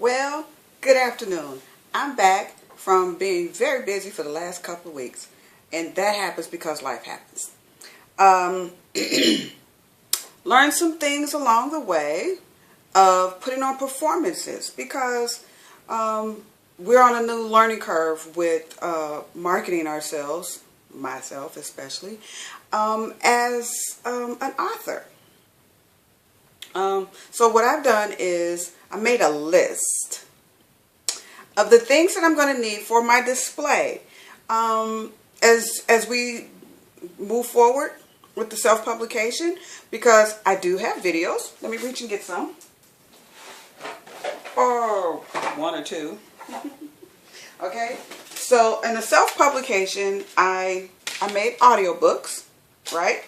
Well, good afternoon. I'm back from being very busy for the last couple of weeks, and that happens because life happens. Learned some things along the way of putting on performances because we're on a new learning curve with marketing ourselves, myself especially, as an author. So what I've done is I made a list of the things that I'm going to need for my display as we move forward with the self-publication, because I do have videos. Let me reach and get some. Oh, one or two. Okay, so in the self-publication, I made audiobooks, right?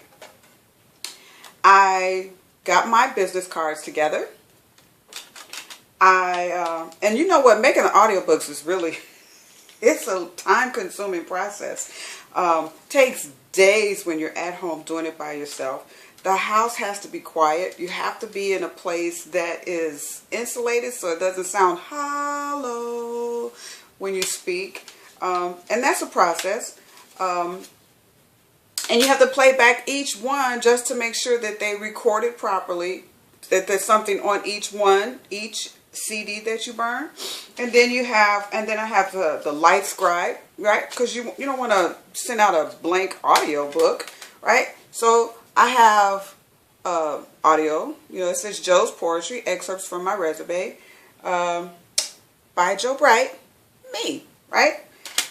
I got my business cards together. And you know what, making the audiobooks is really, it's a time-consuming process. Takes days when you're at home doing it by yourself. The house has to be quiet. You have to be in a place that is insulated so it doesn't sound hollow when you speak. And that's a process. And you have to play back each one just to make sure that they record it properly, that there's something on each one, each CD that you burn. And then I have the light scribe, right? Because you don't want to send out a blank audio book, right? So I have audio, it says Joe's Poetry, Excerpts from My Resume, by Joe Bright, me, right?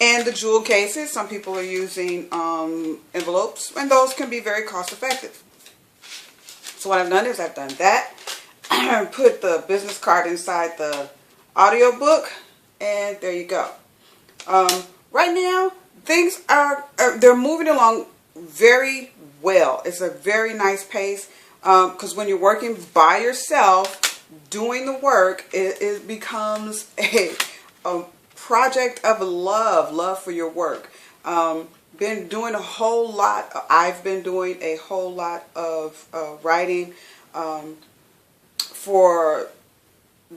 And the jewel cases, some people are using envelopes, and those can be very cost effective. So what I've done is I've done that. Put the business card inside the audio book, and there you go. Right now, things they're moving along very well. It's a very nice pace, because when you're working by yourself, doing the work, it becomes a project of love for your work. Been doing a whole lot. I've been doing a whole lot of writing for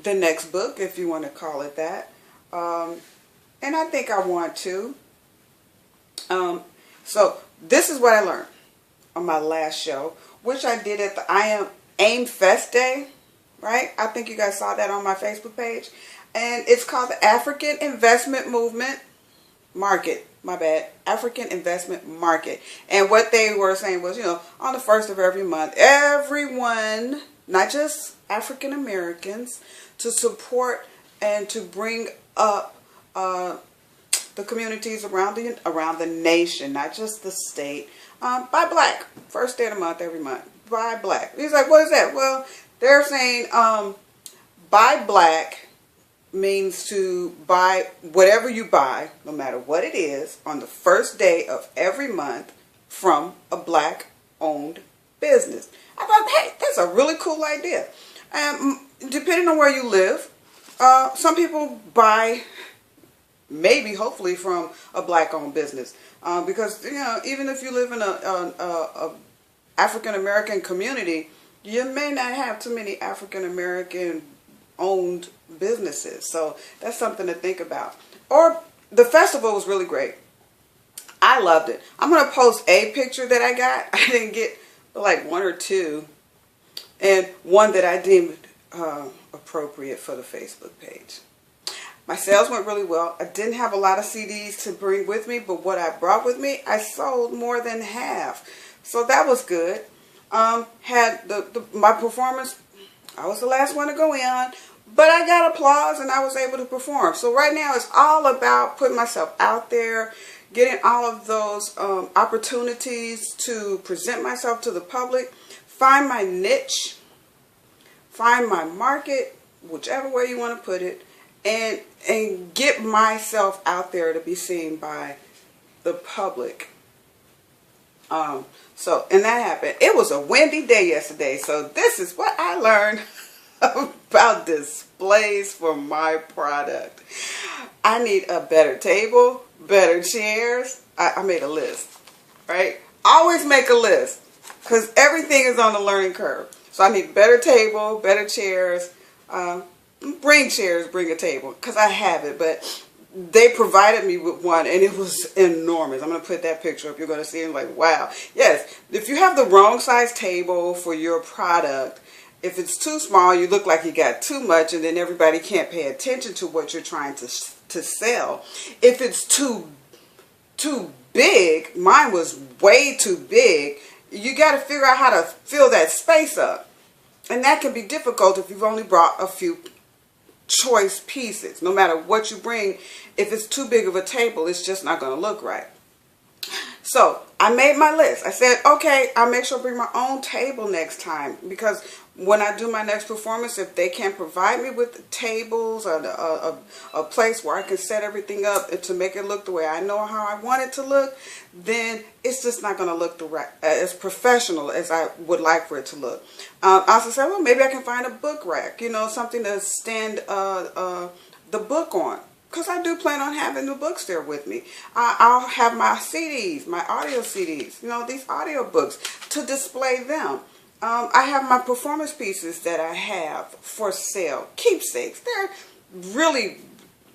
the next book, if you want to call it that. And I think I want to. So this is what I learned on my last show, which I did at the AIM Fest Day, right? I think you guys saw that on my Facebook page. And it's called the African Investment Movement Market. My bad. African Investment Market. And what they were saying was, on the 1st of every month, everyone, not just African Americans, to support and to bring up the communities around the nation, not just the state, by black. First day of the month, every month. By black. He's like, what is that? Well, they're saying by black means to buy whatever you buy, no matter what it is, on the first day of every month from a black-owned business. I thought, hey, that's a really cool idea. Depending on where you live, some people buy, maybe, hopefully, from a black-owned business. Because, even if you live in a African-American community, you may not have too many African-American owned businesses. So that's something to think about. Or the festival was really great. I loved it. I'm going to post a picture that I got. I didn't get like one or two, and one that I deemed appropriate for the Facebook page. My sales went really well. I didn't have a lot of CDs to bring with me, but what I brought with me, I sold more than half. So that was good. Had my performance, I was the last one to go in, but I got applause and I was able to perform. So right now it's all about putting myself out there, getting all of those opportunities to present myself to the public, find my niche, find my market, whichever way you want to put it, and get myself out there to be seen by the public. And that happened. It was a windy day yesterday, so this is what I learned about displays for my product. I need a better table, better chairs. I made a list, right? Always make a list, because everything is on the learning curve. So I need better table, better chairs, bring chairs, bring a table, because I have it, but they provided me with one, and it was enormous. I'm going to put that picture up. You're going to see it like, wow. Yes, if you have the wrong size table for your product, if it's too small, you look like you got too much, and then everybody can't pay attention to what you're trying to sell. If it's too big, mine was way too big, you got to figure out how to fill that space up. And that can be difficult if you've only brought a few choice pieces. No matter what you bring, if it's too big of a table, it's just not going to look right. So I made my list. I said, okay, I'll make sure I bring my own table next time, because when I do my next performance, if they can't provide me with tables or a place where I can set everything up to make it look the way I know how I want it to look, then it's just not going to look as professional as I would like for it to look. I also said, well, maybe I can find a book rack, you know, something to stand the book on. Because I do plan on having the books there with me. I'll have my CDs, my audio CDs, you know, these audio books to display them. I have my performance pieces that I have for sale, keepsakes. They're really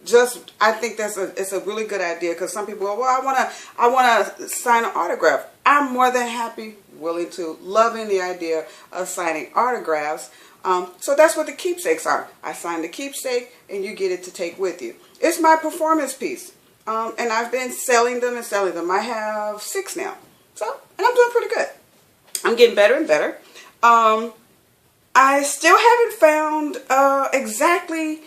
just, I think it's a really good idea, because some people go, well, I want to sign an autograph. I'm more than happy, willing to, loving the idea of signing autographs. So that's what the keepsakes are. I sign the keepsake and you get it to take with you. It's my performance piece. And I've been selling them and selling them. I have 6 now. So, and I'm doing pretty good. I'm getting better and better. I still haven't found exactly,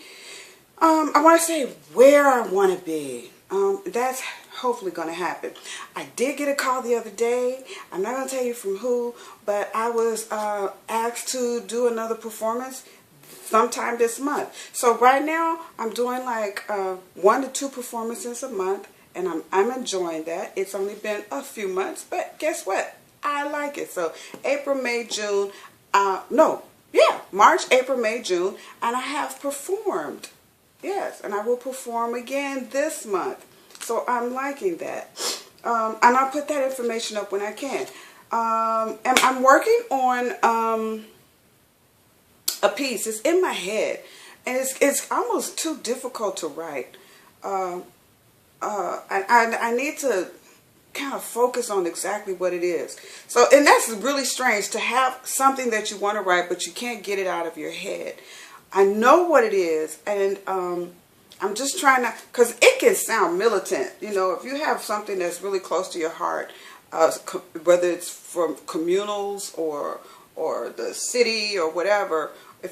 I want to say where I want to be. That's hopefully going to happen. I did get a call the other day. I'm not going to tell you from who, but I was asked to do another performance sometime this month. So right now I'm doing like 1 to 2 performances a month, and I'm enjoying that. It's only been a few months, but guess what? I like it. So April, May, June, March, April, May, June, and I have performed. Yes, and I will perform again this month. So I'm liking that. And I'll put that information up when I can. And I'm working on a piece. It's in my head, and it's almost too difficult to write. I need to kind of focus on exactly what it is. So, and that's really strange to have something that you want to write, but you can't get it out of your head. I know what it is, and I'm just trying to, because it can sound militant. You know, if you have something that's really close to your heart, whether it's from communals or the city or whatever,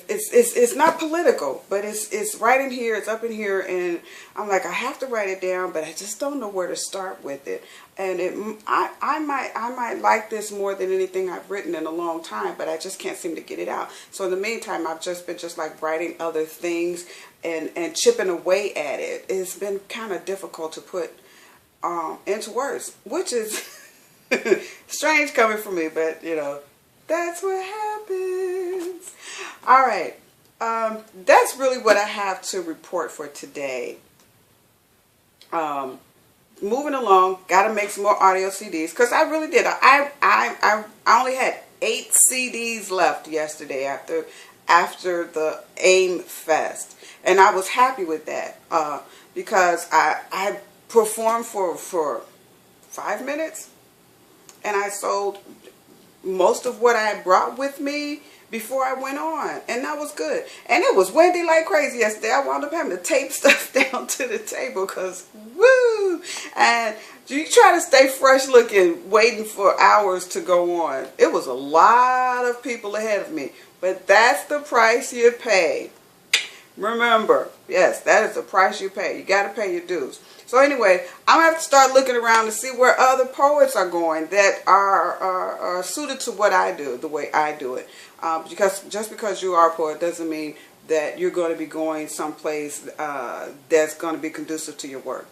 it's not political, but it's right in here, it's up in here, and I'm like, I have to write it down, but I just don't know where to start with it. And I might like this more than anything I've written in a long time, but I just can't seem to get it out. So in the meantime, I've just been like writing other things and chipping away at it. It's been kind of difficult to put into words, which is strange coming from me, but you know, that's what happens. All right, that's really what I have to report for today. Moving along, got to make some more audio CDs, because I really did. I only had 8 CDs left yesterday after the AIM Fest, and I was happy with that because I performed for 5 minutes, and I sold most of what I brought with me before I went on, and that was good. And it was windy like crazy yesterday. I wound up having to tape stuff down to the table, because woo! And you try to stay fresh looking, waiting for hours to go on. It was a lot of people ahead of me, but that's the price you pay. Remember, yes, that is the price you pay. You got to pay your dues. So anyway, I'm going to have to start looking around to see where other poets are going that are suited to what I do, the way I do it. Because just because you are a poet doesn't mean that you're going to be going someplace that's going to be conducive to your work.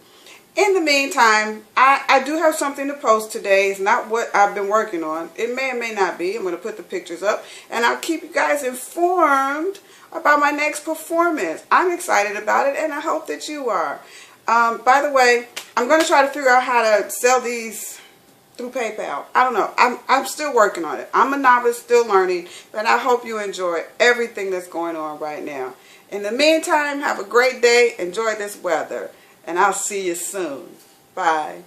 In the meantime, I do have something to post today. It's not what I've been working on. It may or may not be. I'm going to put the pictures up, and I'll keep you guys informed about my next performance. I'm excited about it, and I hope that you are. By the way, I'm going to try to figure out how to sell these through PayPal. I don't know. I'm still working on it. I'm a novice, still learning, but I hope you enjoy everything that's going on right now. In the meantime, have a great day. Enjoy this weather, and I'll see you soon. Bye.